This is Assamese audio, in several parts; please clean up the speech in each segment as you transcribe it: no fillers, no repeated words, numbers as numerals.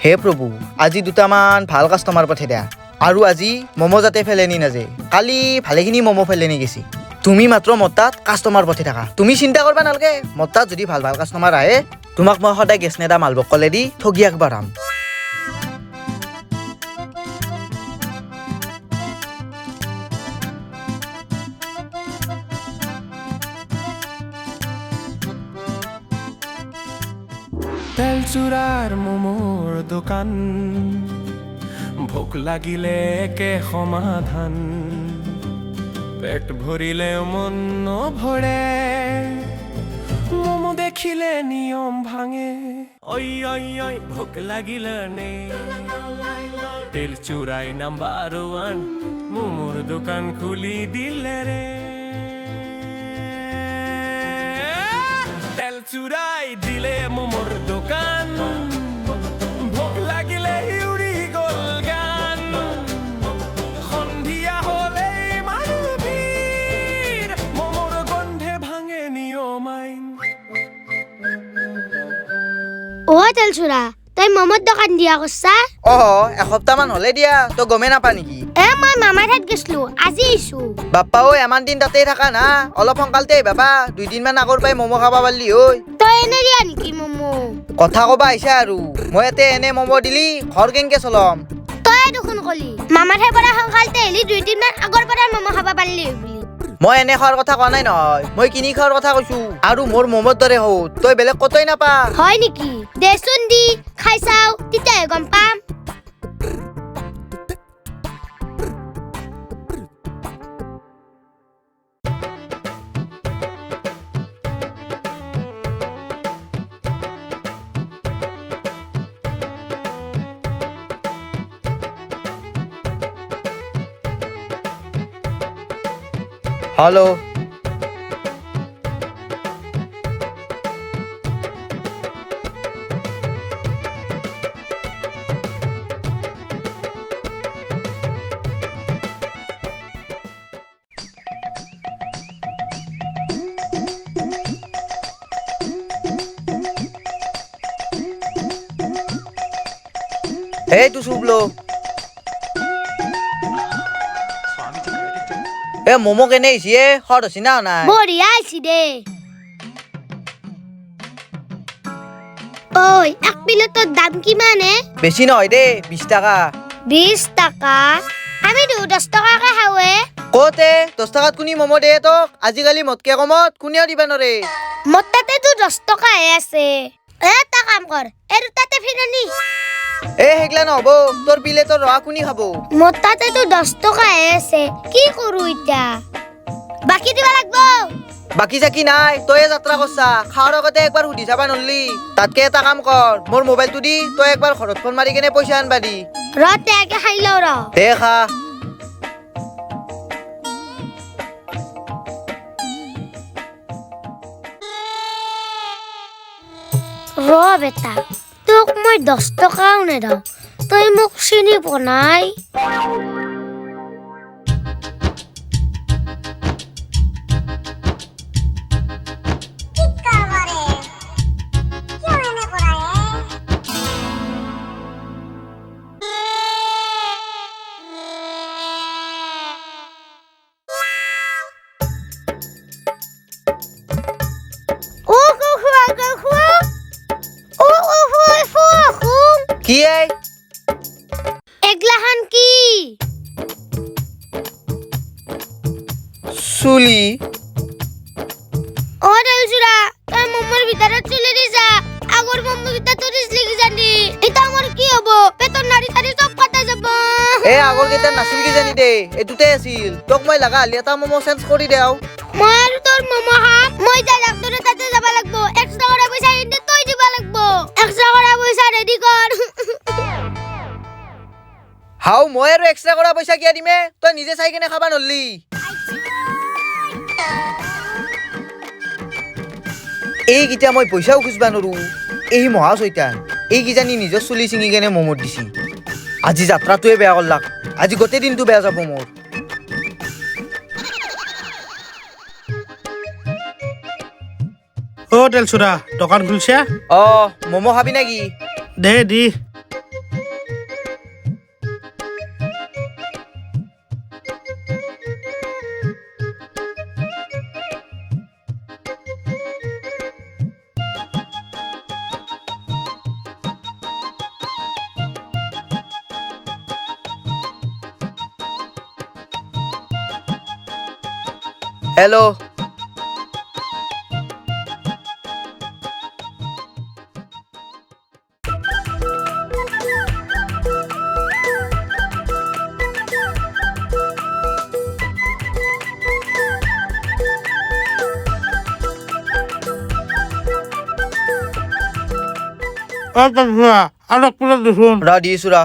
হে প্ৰভু আজি দুটামান ভাল কাষ্টমাৰ পঠাই দিয়া আৰু আজি মমো যাতে ফেলেনি নাযায় কালি ভালেখিনি মমো ফেলেনি গেছি তুমি মাত্ৰ মোৰ তাত কাষ্টমাৰ পঠাই থাকা তুমি চিন্তা কৰবা নালগে মোৰ তাত যদি ভাল ভাল কাষ্টমাৰ আহে তোমাক মই সদায় গেছ নেদা মালবকলে দি ঠগি আগবাঢ়াম তেলচুৰাৰ মমোৰ দোকান ভোক লাগিলে একে সমাধান পেট ভৰিলে মন নভৰে মমো দেখিলে নিয়ম ভাঙে ঐ ঐ ঐ ভোক লাগিলে নে তেলচুৰাই নাম্বাৰ 1 মমোৰ দোকান খুলি দিলে ৰে তেলচুৰাই দিলে মমোৰ দোকান ভোক লাগিলে উৰি গ'ল গান সন্ধিয়া হ'লে মানুহ ভিৰ মমোৰ গন্ধে ভাঙে নিয়ম আইন ও তেলচুৰা তই মমোৰ দোকান দিয়া কৰছা এসপ্তাহমান হ'লে দিয়া তই গমে নাপা নেকি মই মামাৰ ঠাইত গৈছিলো আজি আহিছো বাপ্পা ঐ এমান দিন তাতেই থাকা না অলপ সোনকালতে বাবা 2 দিনমান আগৰ পৰাই মমো খাবা পাৰলি ঐ তই এনে দিয়া নেকি মমো কথা কবা আহিছা আৰু মই ইয়াতে এনে মমো দিলি ঘৰ কেনেকে চলম তই দেখোন কলি মামাৰ ঠাইৰ পৰা সোনকালতে আহিলি 2 দিনমান আগৰ পৰা মমো খাবা পাৰলি বুলি মই এনে খোৱাৰ কথা কোৱা নাই নহয় মই কিনি খোৱাৰ কথা কৈছো আৰু মোৰ মমোৰ দৰে হও তই বেলেগ কতই নাপা হয় নেকি দেচোন দি খাই চাও তেতিয়াহে গম পাম হেল্ল' এইটো চুবলো এ মমো কেনে আহিছে খৰ হৈছে না নাই বঢ়িয়া আহিছে দে ঐ এক প্লেটৰ দাম কিমান হে বেছি নহয় দে 20 টাকা 20 টাকা আমি 10 টাকাকে খাওঁৱে কতে 10 টাকাত কোনি মমো দে তোক আজিকালি মতকে কমত কোনেও দিবা নৰে মোৰ তাতেতো 10 টকাহে আছে এটা কাম কৰ আৰু তাতে ফিৰানি এ হেগলা নহব তোৰ প্লেটৰ ৰহা কোনি খাব মোৰ তাতেতো 10 টকাহে আছে কি কৰো এতিয়া বাকি দিবা লাগব বাকি চাকি নাই তয়ে যাত্ৰা কৰছা খাওয়াৰ আগতে একবাৰ সুধি চাবা নৰলি তাতকে এটা কাম কৰ মোৰ মোবাইলটো দি তই একবাৰ ঘৰত ফোন মাৰি কেনে পইচা আনবা দি ৰতে আগে খাই লও ৰ দে খা ৰ বেটা তোক মই 10 টকাও নেদাও তই মোক চিনি বনাই কি এই এগলাহান কি চুলি ও দেলজুরা তই মম্মর ভিতরে চলে দিছা আগর মম্মর ভিতরে তো দিছ লাগি জানি এটা আমার কি হবো পেটর নাড়ি সারি সব কাটা যাব এ আগৰ কেইটা নাছিল কি জানি দে এটুতে আছিল তোক মই লাগা হলি এটা মমো চেঞ্জ কৰি দেও মই আৰু তোৰ মমো খাম মই যা ডাক্তৰৰ তাতে যাব লাগব এক্সট্ৰা কৰা পইচা ইনতে তই দিব লাগব এক্সট্ৰা কৰা পইচা ৰেডি কৰ হাও মই আৰু এক্সট্ৰা কৰা পইচা কিয়া দিমে তই নিজে চাই কেনে খাবা নৰলি এই কিটা মই পইচাও খুজবা নৰো এই মহা চৈতান এই কিজানি নিজৰ চুলি চিঙি কেনে মমোত দিছি আজি যাত্ৰাটোৱে বেয়া কৰলাক আজি গোটেই দিনটো বেয়া যাব মোৰ ও তেলচুৰা দোকান খুলছে মমো খাবি নাকি দে দি হেল্ল' আৰু এক প্লেট দেখোন ৰ দিছোঁ ৰ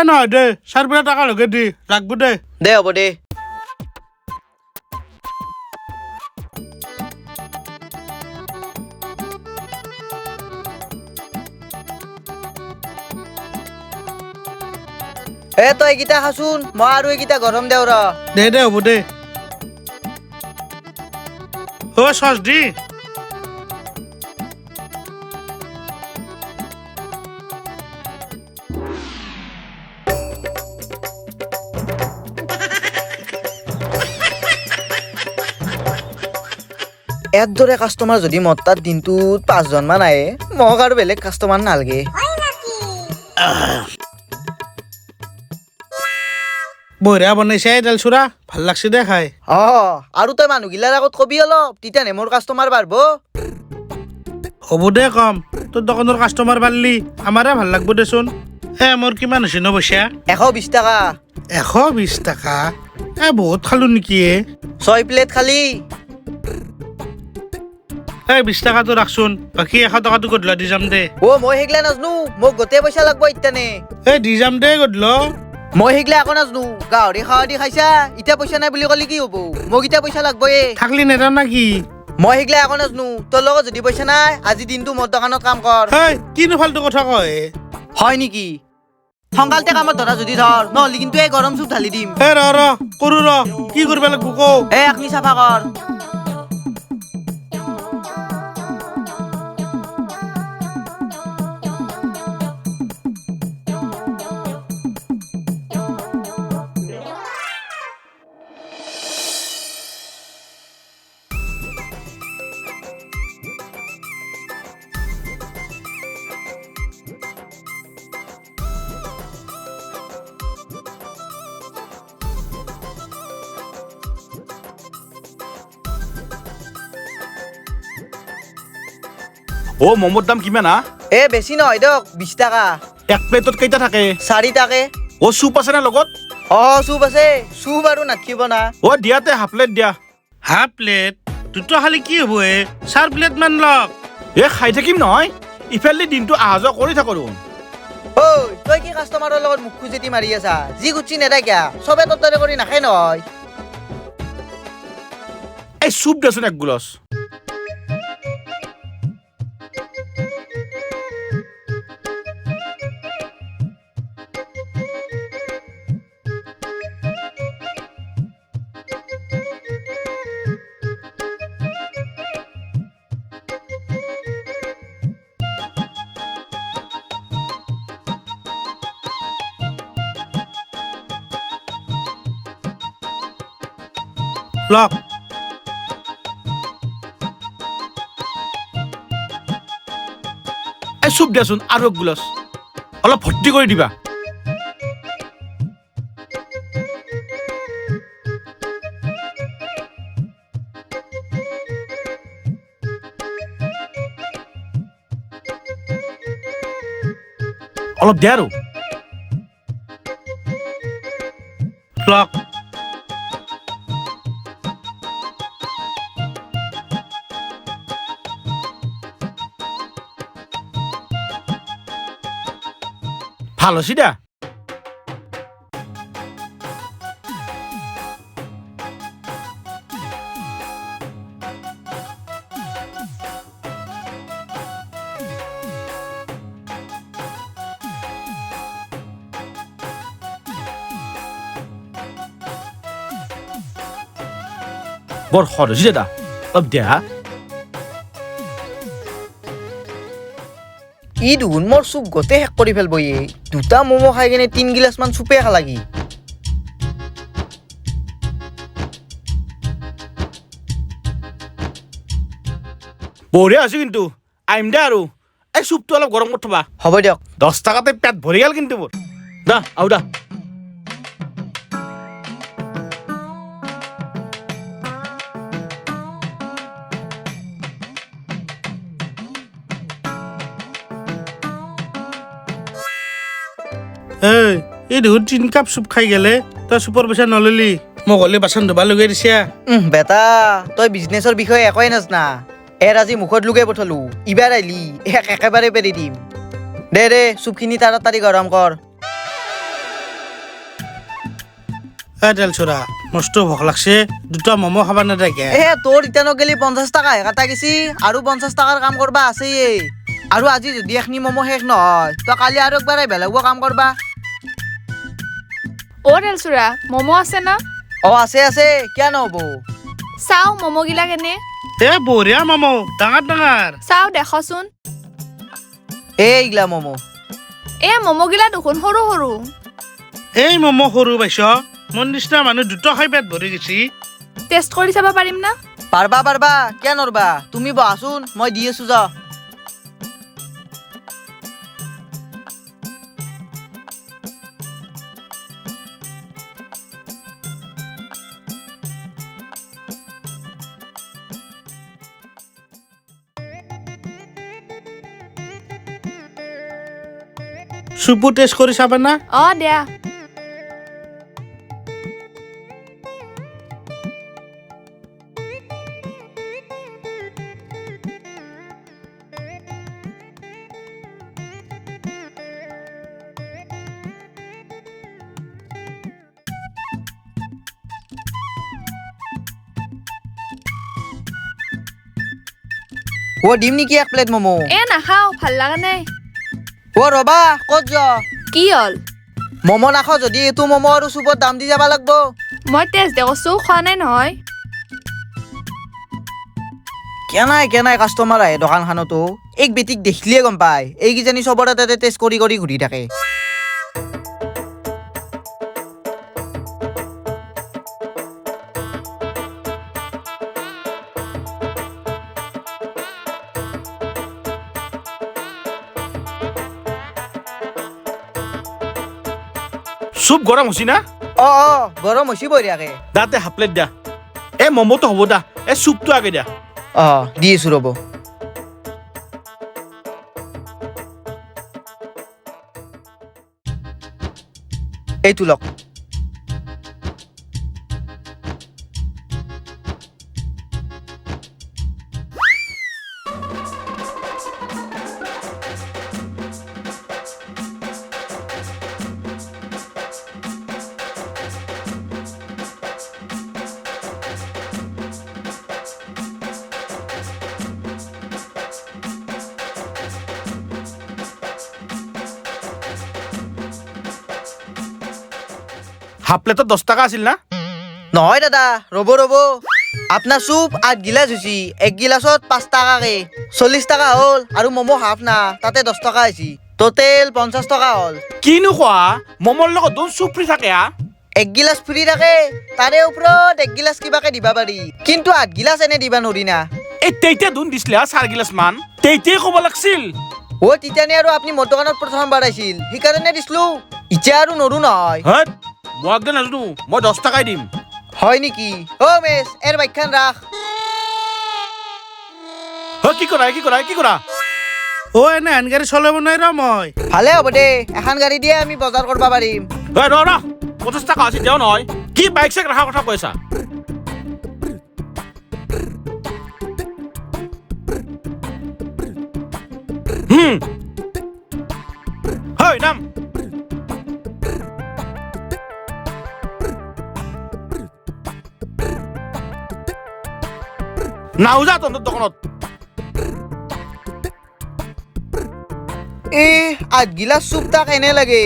নহয় দে 4 প্লেট টাকা লগে দি লাগব দে দে হ'ব দে তই এইকেইটা খাচোন মই আৰু এইকেইটা গৰম দেও ৰ দে হ'ব দে চচ দি একদৰে কাষ্টমাৰ যদি মোৰ তাত দিনটোত 5জন মান আহে মোক আৰু বেলেগ কাষ্টমাৰ নালাগে বঢ়িয়া বনাইছে দাল চুৰা ভাল লাগছে দে খাই আৰু তই মানুহগিলাৰ আগত কবি অলপ তেতিয়ানে মোৰ কাষ্টমাৰ বাঢ়ব হ'ব দে কম তোৰ দোকানৰ কাষ্টমাৰ বাঢ়লি আমাৰে ভাল লাগব দেচোন মোৰ কিমান হৈছে ন পইচা 120 টকা 120 টকা বহুত খালো নেকি 6 প্লেট খালি 20 টকাটো ৰাখচোন বাকী 100 টকাটো গধূলা দি যাম দে মই সেইগিলা নাজনো মোক গোটেই পইচা লাগব ইতানে দি যাম দে গধূলা মই সেইগিলা আকৌ নাজনো গাহৰি খাৱা দি খাইছা এতিয়া পইচা নাই বুলি ক'লে কি হ'ব মোক এতিয়া পইচা লাগবয়ে থাকলি নেদা নাকি মই সেইগিলা আকৌ নাজনো তোৰ লগত যদি পইচা নাই আজি দিনটো মোৰ দোকানত কাম কৰ কিনো ফাল্টু কথা কয় হয় নেকি সংকালতে কামত ধৰা যদি ধৰ নহ'লে কিন্তু এই গৰম চুপ ঢালি দিম ৰ কৰো কি কৰিব লাগিব কো একনি চাফা কৰ মমোৰ দাম কিমান বেছি নহয় দিয়ক 20 টকা এক প্লেটত কেইটা থাকে 4টাকে চুপ আছে না লগত চুপ আছে চুপ আৰু নাখিব না দিয়াতে হাফ প্লেট দিয়া হাফ প্লেট দুটো খালি কি হ'ব 4 প্লেট মান লওক খাই থাকিম নহয় ইফালে দিনটো অহা যোৱা কৰি থাকো দেখোন তই কি কাষ্টমাৰৰ লগত মুখ খুজেতি মাৰি আছা যি গুচি নেদা কিয়া চবে তোৰ দৰে কৰি নাখায় নহয় চুপ দেচোন এক গিলাচ লওক চুপ দেচোন আৰু এক গিলাচ অলপ ভৰ্তি কৰি দিবা অলপ দে আৰু লওক ভাল হৈছে দা বৰ সদ হৈছে দাদা অলপ দিয়া ই দুগুণ মোৰ চুপ গোটেই শেষ কৰি পেলব দুটা ম'ম' খাই কিনে 3 গিলাচ মান চুপে খালাগি বঢ়িয়া হৈছে কিন্তু আহিম দে আৰু চুপটো অলপ গৰম কৰি থবা হ'ব দিয়ক 10 টকাতে পেট ভৰি গেল কিন্তু মোৰ দা আহো দা এই দেখোন 3 কাপ চুপ খাই গেলে তই চুপৰ পইচা নললি মোক হ'লে বাচন ধুবা লগাই দিছা বেটা তই বিজনেছৰ বিষয়ে একোৱে নাজনা আজি মুখত লুকাই পঠালো ইবাৰ আহিলি একেবাৰে পেৰি দিম দে চুপখিনি তাড়াতাড়ি গৰম কৰ তেল চোৰা মস্ত ভোক লাগছে দুটা ম'ম' খাবা নাথাকে তোৰ ইটানো গেলি 50 টকা কাটা গেছি আৰু 50 টকাৰ কাম কৰবা আছেই আৰু আজি যদি এখনি ম'ম' শেষ নহয় তই কালি আৰু একবাৰ বেলেগ কাম কৰবা অ' তেলচুৰা ম'ম' আছে না আছে কিয় নহ'ব চাও ম'ম' গিলা কেনে বঢ়িয়া ম'ম' ডাঙৰ ডাঙৰ চাও দেখচোন এইগিলা ম'ম' ম'ম' গিলা দেখোন সৰু সৰু এই ম'ম' সৰু পাইছ মোৰ নিচিনা মানুহ দুটা খাই পেট ভৰি গৈছি টেষ্ট কৰি চাব পাৰিম না পাৰবা কিয় নৰবা তুমি বহাচোন মই দি আছো যা চুপু টেষ্ট কৰি চাবা না দিয়া দিম নেকি এক প্লেট ম'ম' নাখাও ভাল লগা নাই ৰবা ক'ত যোৱা কি হ'ল ম'ম' নাখাওঁ যদি এইটো ম'ম' আৰু চুপত দাম দি যাব লাগব মই টেষ্ট দেখছো খোৱা নাই নহয় কেনাই কাষ্টমাৰ আহে দোকানখনতো এক বেটিক দেখিলে গম পায় এইকেইজনী চবৰে তাতে টেষ্ট কৰি ঘূৰি থাকে চুপ গৰম হৈছি না গৰম হৈছে বঢ়িয়াকে দাতে হাফ প্লেট দিয়া ম'ম'টো হ'ব দা চুপটো আগে দিয়া দি আছো ৰ'ব এইটো লওক হাফ প্লেটত 10 টকা আছিল না নহয় দাদা ৰ'ব আপোনাৰ চুপ 8 গিলাচ হৈছি 1 গিলাচত 5 টকাকে 40 টকা হ'ল আৰু ম'ম' হাফ না তাতে 10 টকা হৈছি টোটেল 50 টকা হ'ল কিনো কোৱা ম'মৰ লগত দুন চুপ ফ্ৰী থাকে 1 গিলাচ ফ্ৰী থাকে তাৰে ওপৰত 1 গিলাচ কিবাকে দিবা পাৰি কিন্তু 8 গিলাচ এনে দিবা নৰি না তেইতে দুন দিছিলে 4 গিলাচ মান তেইতে ক'ব লাগছিল তিতানে আৰু আপুনি মোৰ দোকানত প্ৰথমবাৰ আহিছিল সেইকাৰণে দিছিলো এতিয়া আৰু নৰো নহয় হট মই একদম নাজানো মই 10 টকাই দিম হয় নেকি মেছ বাইকখন ৰাখ কি কৰা এনে আন গাড়ী চলাব নাই মই ভালে হ'ব দে এখন গাড়ী দিয়ে আমি বজাৰ কৰিব পাৰিম ৰ 50 টকা আছে দেও নহয় কি বাইক চেক ৰখাৰ কথা কৈছা হয় নাম নাও যা তহঁতৰ দোকানত 8 গিলাচ চুপ তাক এনে লাগে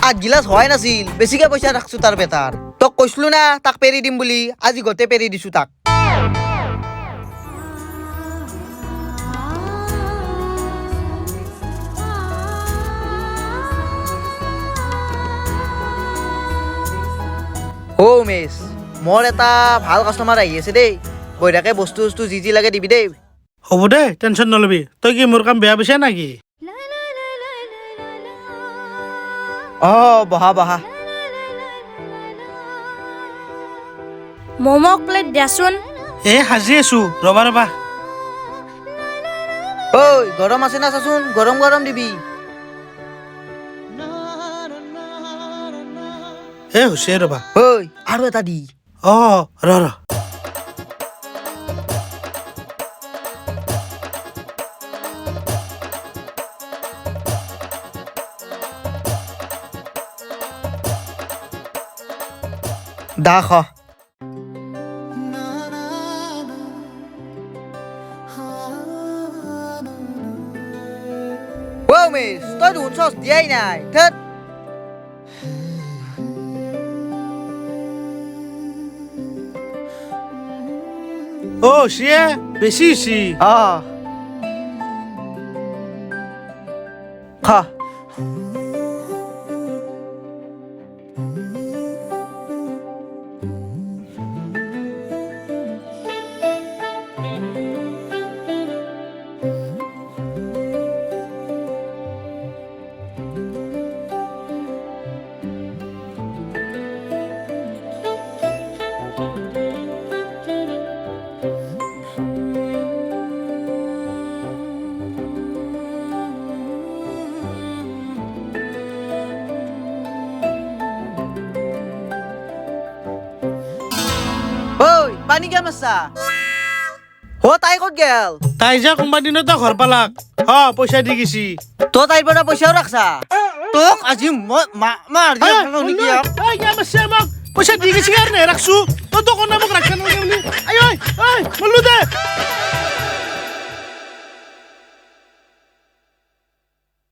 8 গিলাচ হয় নাছিল বেছিকে পইচা ৰাখছো তাৰ বেটাৰ তোক কৈছিলো না তাক পেৰি দিম বুলি আজি গোটেই পেৰি দিছো তাক মেছ মোৰ এটা ভাল কাষ্টমাৰ আহি আছে দেই বঢ়িয়াকে বস্তু যি লাগে দিবি দেই হ'ব দে টেনশ্যন নলবি তই কি মোৰ কাম বেয়া পাইছা নেকি বহা ম'ম' প্লেট দিয়াচোন সাজি আছো ৰবা গৰম আছে না চাচোন গৰম দিবি হৈছে ৰবা ঐ আৰু এটা দি অ ৰ দা খ ও মিস তই দেখোন চচ দিয়াই নাই ধেত অ চিয়ে বেছি হৈছি অ খ ঐ পানী কেম আছা তাই ক'ত গেল তাই যে কোনোবা দিনত ঘৰ পালাক পইচা দি গেছি তই তাইৰ পৰা পইচাও ৰাখছা তোক আজি মই মাৰ পইচা দি গেছি কাৰণে ৰাখছো তই দোকানে